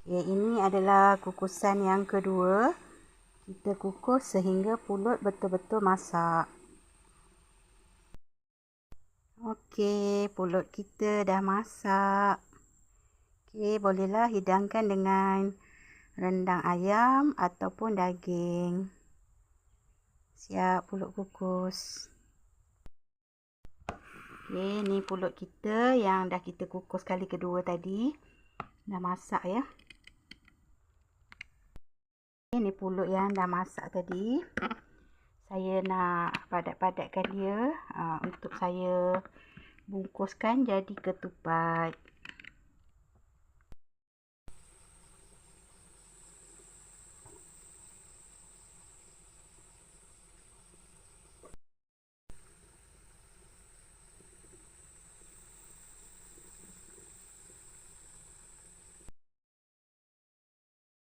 Ini adalah kukusan yang kedua. Kita kukus sehingga pulut betul-betul masak. Okey, pulut kita dah masak. Okey, bolehlah hidangkan dengan rendang ayam ataupun daging. Siap pulut kukus. Okey, ni pulut kita yang dah kita kukus kali kedua tadi. Dah masak ya. Ini pulut yang dah masak tadi. Saya nak padat-padatkan dia untuk saya bungkuskan jadi ketupat.